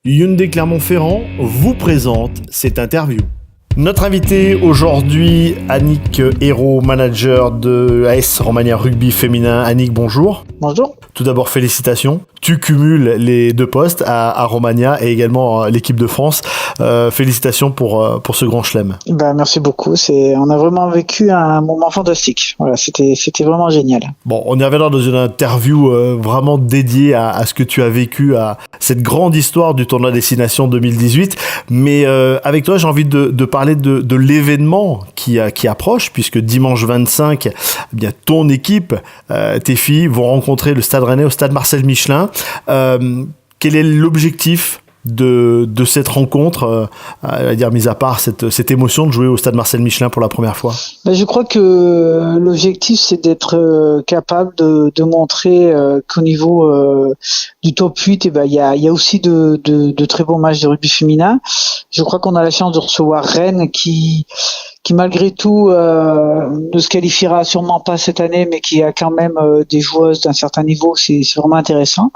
Hyundai Clermont-Ferrand vous présente cette interview. Notre invité aujourd'hui, Annick Hérault, manager de AS Romania Rugby féminin. Annick, bonjour. Bonjour. Tout d'abord, félicitations. Tu cumules les deux postes à Romania et également l'équipe de France. Félicitations pour ce grand chelem. Merci beaucoup. On a vraiment vécu un moment fantastique. Voilà, c'était vraiment génial. Bon, on y reviendra dans une interview vraiment dédiée à ce que tu as vécu, à cette grande histoire du tournoi Destination 2018. Mais avec toi, j'ai envie de parler de l'événement qui approche, puisque dimanche 25, ton équipe, tes filles vont rencontrer le Stade Rennais au Stade Marcel Michelin. Quel est l'objectif de cette rencontre, mis à part cette émotion de jouer au Stade Marcel Michelin pour la première fois? Je crois que l'objectif, c'est d'être capable de montrer qu'au niveau du top 8, il y a aussi de très bons matchs de rugby féminin. Je crois qu'on a la chance de recevoir Rennes qui malgré tout ne se qualifiera sûrement pas cette année, mais qui a quand même des joueuses d'un certain niveau. C'est vraiment intéressant.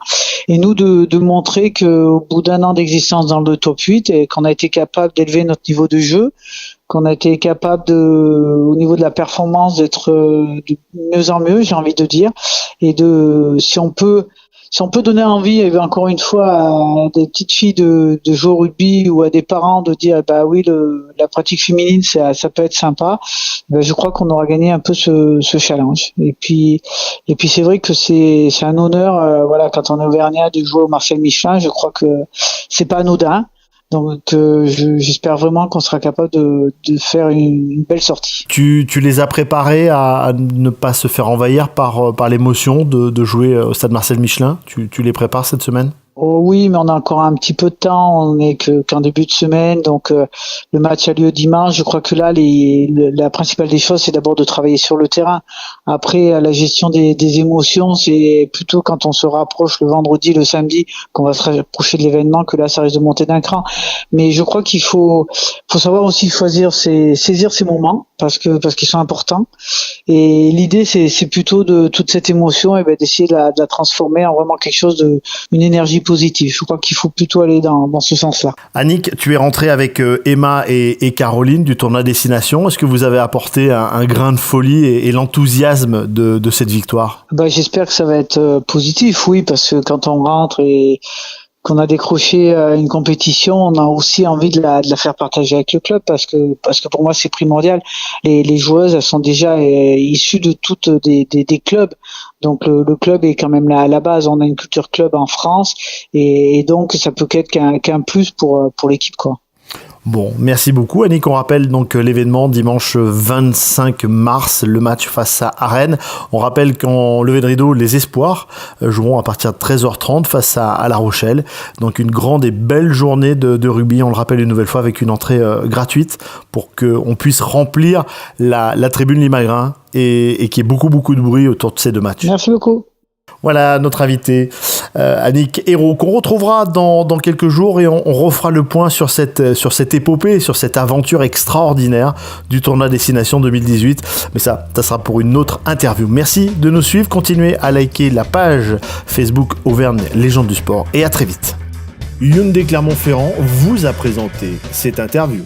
Et nous de montrer qu'au bout d'un an d'existence dans le top 8 et qu'on a été capable d'élever notre niveau de jeu, qu'on a été capable au niveau de la performance d'être de mieux en mieux, j'ai envie de dire, et si on peut donner envie, encore une fois, à des petites filles de jouer au rugby ou à des parents de dire, oui, la pratique féminine, ça peut être sympa. Je crois qu'on aura gagné un peu ce challenge. Et puis c'est vrai que c'est un honneur, quand on est auvergnat de jouer au Marcel Michelin. Je crois que c'est pas anodin. Donc j'espère vraiment qu'on sera capable de faire une belle sortie. Tu les as préparés à ne pas se faire envahir par l'émotion de jouer au Stade Marcel Michelin? Tu les prépares cette semaine? Oh oui, mais on a encore un petit peu de temps, on n'est qu'en début de semaine, donc le match a lieu dimanche. Je crois que là, la principale des choses, c'est d'abord de travailler sur le terrain. Après, la gestion des émotions, c'est plutôt quand on se rapproche le vendredi, le samedi, qu'on va se rapprocher de l'événement, que là, ça risque de monter d'un cran. Mais je crois qu'il faut savoir aussi saisir ces moments, parce qu'ils sont importants. Et l'idée, c'est plutôt de toute cette émotion, d'essayer de la transformer en vraiment quelque chose une énergie positive. Je crois qu'il faut plutôt aller dans ce sens-là. Annick, tu es rentrée avec Emma et Caroline du tournoi Destination. Est-ce que vous avez apporté un grain de folie et l'enthousiasme de cette victoire? J'espère que ça va être positif, oui, parce que quand on rentre et qu'on a décroché une compétition, on a aussi envie de la faire partager avec le club, parce que pour moi c'est primordial. Les joueuses, elles sont déjà issues de toutes des clubs, donc le club est quand même là à la base. On a une culture club en France et donc ça peut qu'être qu'un plus pour l'équipe, quoi. Bon, merci beaucoup Annick. On rappelle donc l'événement dimanche 25 mars, le match face à Rennes. On rappelle qu'en levée de rideau, les Espoirs joueront à partir de 13h30 face à La Rochelle. Donc une grande et belle journée de rugby, on le rappelle une nouvelle fois, avec une entrée gratuite pour qu'on puisse remplir la tribune Limagrin et qu'il y ait beaucoup de bruit autour de ces deux matchs. Merci beaucoup. Voilà notre invité, Annick Hérault, qu'on retrouvera dans quelques jours, et on refera le point sur cette épopée, sur cette aventure extraordinaire du tournoi Destination 2018. Mais ça sera pour une autre interview. Merci de nous suivre, continuez à liker la page Facebook Auvergne Légende du Sport, et à très vite. Hyundai Clermont-Ferrand vous a présenté cette interview.